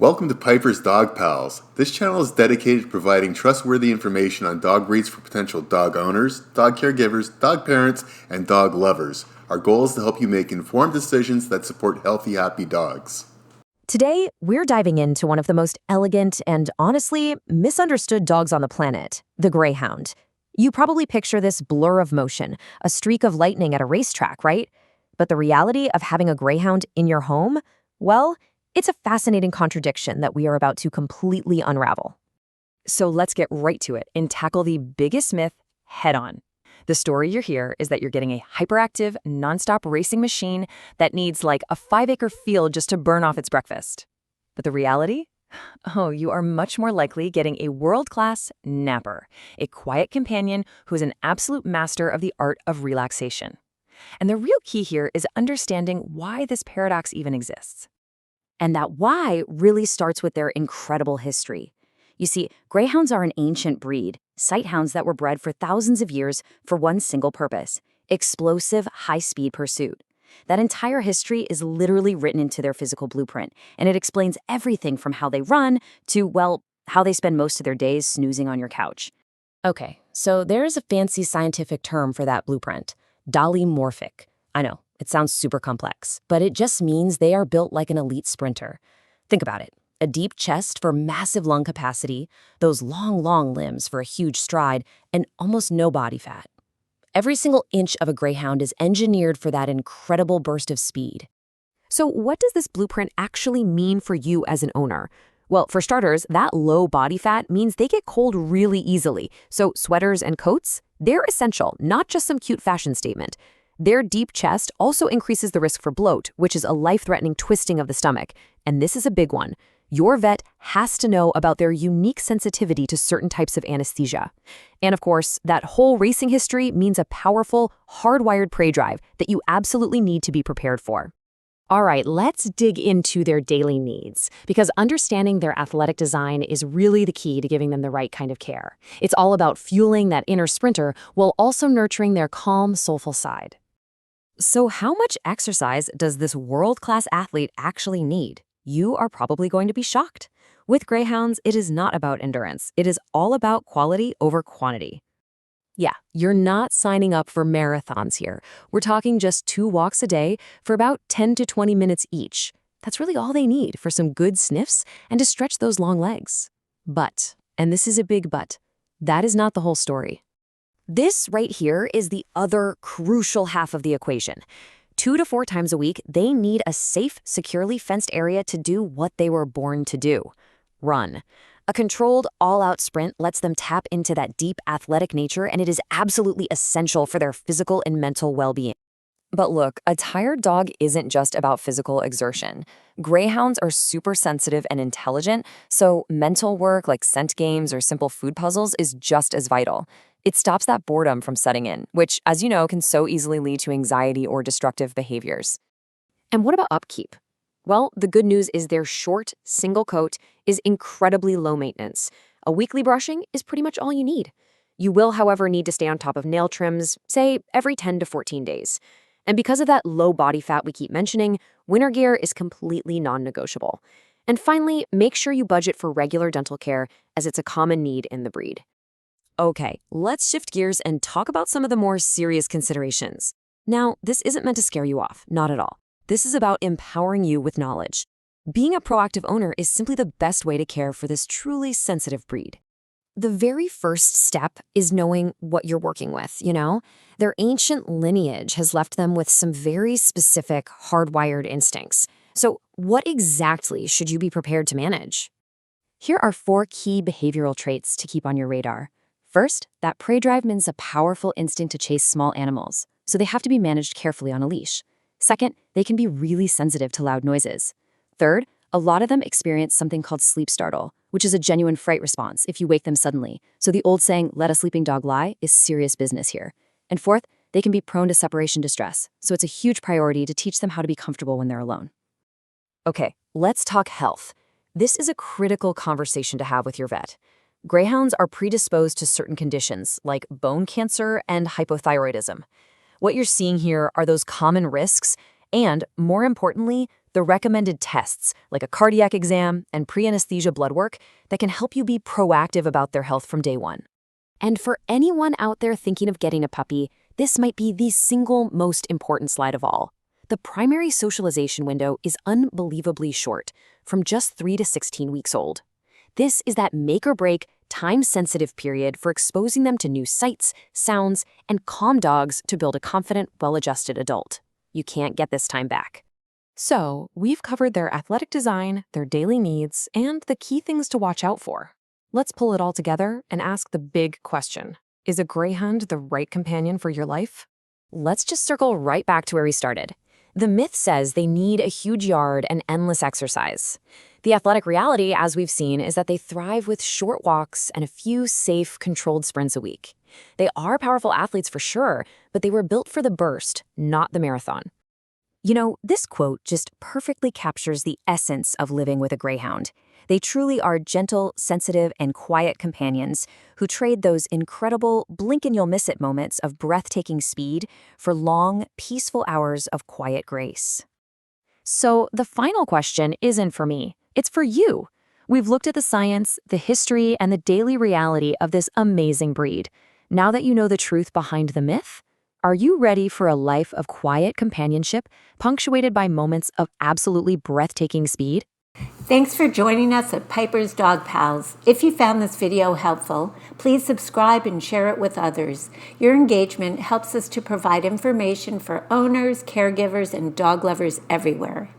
Welcome to Piper's Dog Pals. This channel is dedicated to providing trustworthy information on dog breeds for potential dog owners, dog caregivers, dog parents, and dog lovers. Our goal is to help you make informed decisions that support healthy, happy dogs. Today, we're diving into one of the most elegant and honestly misunderstood dogs on the planet, the Greyhound. You probably picture this blur of motion, a streak of lightning at a racetrack, right? But the reality of having a Greyhound in your home? Well, it's a fascinating contradiction that we are about to completely unravel. So let's get right to it and tackle the biggest myth head on. The story you're here is that you're getting a hyperactive, nonstop racing machine that needs like a 5-acre field just to burn off its breakfast. But the reality? Oh, you are much more likely getting a world-class napper, a quiet companion who is an absolute master of the art of relaxation. And the real key here is understanding why this paradox even exists. And that why really starts with their incredible history. You see, Greyhounds are an ancient breed, sighthounds that were bred for thousands of years for one single purpose: explosive, high-speed pursuit. That entire history is literally written into their physical blueprint, and it explains everything from how they run to, well, how they spend most of their days snoozing on your couch. Okay, so there's a fancy scientific term for that blueprint: dolichomorphic. I know, it sounds super complex, but it just means they are built like an elite sprinter. Think about it. A deep chest for massive lung capacity, those long limbs for a huge stride, and almost no body fat. Every single inch of a Greyhound is engineered for that incredible burst of speed. So what does this blueprint actually mean for you as an owner? Well, for starters, that low body fat means they get cold really easily. So sweaters and coats, they're essential, not just some cute fashion statement. Their deep chest also increases the risk for bloat, which is a life-threatening twisting of the stomach. And this is a big one. Your vet has to know about their unique sensitivity to certain types of anesthesia. And of course, that whole racing history means a powerful, hardwired prey drive that you absolutely need to be prepared for. All right, let's dig into their daily needs, because understanding their athletic design is really the key to giving them the right kind of care. It's all about fueling that inner sprinter while also nurturing their calm, soulful side. So how much exercise does this world-class athlete actually need? You are probably going to be shocked. With Greyhounds, it is not about endurance. It is all about quality over quantity. Yeah, you're not signing up for marathons here. We're talking just 2 walks a day for about 10 to 20 minutes each. That's really all they need for some good sniffs and to stretch those long legs. But, and this is a big but, that is not the whole story. This right here is the other crucial half of the equation. 2 to 4 times a week, they need a safe, securely fenced area to do what they were born to do: run. A controlled, all-out sprint lets them tap into that deep athletic nature, and it is absolutely essential for their physical and mental well-being. But look, a tired dog isn't just about physical exertion. Greyhounds are super sensitive and intelligent, so mental work like scent games or simple food puzzles is just as vital. It stops that boredom from setting in, which, as you know, can so easily lead to anxiety or destructive behaviors. And what about upkeep? Well, the good news is their short, single coat is incredibly low maintenance. A weekly brushing is pretty much all you need. You will, however, need to stay on top of nail trims, say, every 10 to 14 days. And because of that low body fat we keep mentioning, winter gear is completely non-negotiable. And finally, make sure you budget for regular dental care, as it's a common need in the breed. Okay, let's shift gears and talk about some of the more serious considerations. Now, this isn't meant to scare you off, not at all. This is about empowering you with knowledge. Being a proactive owner is simply the best way to care for this truly sensitive breed. The very first step is knowing what you're working with, Their ancient lineage has left them with some very specific, hardwired instincts. So what exactly should you be prepared to manage? Here are 4 key behavioral traits to keep on your radar. First, that prey drive means a powerful instinct to chase small animals, so they have to be managed carefully on a leash. Second, they can be really sensitive to loud noises. Third, a lot of them experience something called sleep startle, which is a genuine fright response if you wake them suddenly. So the old saying, "let a sleeping dog lie," is serious business here. And fourth, they can be prone to separation distress, so it's a huge priority to teach them how to be comfortable when they're alone. Okay, let's talk health. This is a critical conversation to have with your vet. Greyhounds are predisposed to certain conditions like bone cancer and hypothyroidism. What you're seeing here are those common risks, And, more importantly, the recommended tests, like a cardiac exam and pre-anesthesia blood work, that can help you be proactive about their health from day one. And for anyone out there thinking of getting a puppy, this might be the single most important slide of all. The primary socialization window is unbelievably short, from just 3 to 16 weeks old. This is that make-or-break, time-sensitive period for exposing them to new sights, sounds, and calm dogs to build a confident, well-adjusted adult. You can't get this time back. So, we've covered their athletic design, their daily needs, and the key things to watch out for. Let's pull it all together and ask the big question. Is a Greyhound the right companion for your life? Let's just circle right back to where we started. The myth says they need a huge yard and endless exercise. The athletic reality, as we've seen, is that they thrive with short walks and a few safe, controlled sprints a week. They are powerful athletes for sure, but they were built for the burst, not the marathon. You know, this quote just perfectly captures the essence of living with a Greyhound. They truly are gentle, sensitive, and quiet companions who trade those incredible blink-and-you'll-miss-it moments of breathtaking speed for long, peaceful hours of quiet grace. So the final question isn't for me. It's for you. We've looked at the science, the history, and the daily reality of this amazing breed. Now that you know the truth behind the myth, are you ready for a life of quiet companionship, punctuated by moments of absolutely breathtaking speed? Thanks for joining us at Piper's Dog Pals. If you found this video helpful, please subscribe and share it with others. Your engagement helps us to provide information for owners, caregivers, and dog lovers everywhere.